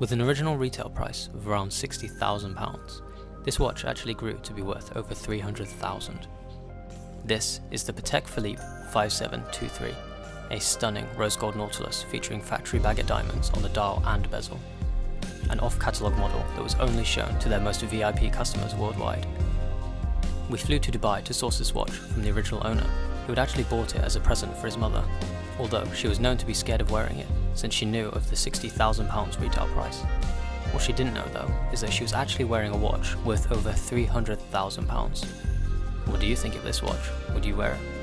With an original retail price of around £60,000, this watch actually grew to be worth over £300,000. This is the Patek Philippe 5723, a stunning rose gold Nautilus featuring factory baguette diamonds on the dial and bezel. An off-catalogue model that was only shown to their most VIP customers worldwide. We flew to Dubai to source this watch from the original owner, who had actually bought it as a present for his mother, although she was known to be scared of wearing it since she knew of the £60,000 retail price. What she didn't know though is that she was actually wearing a watch worth over £300,000. What do you think of this watch? Would you wear it?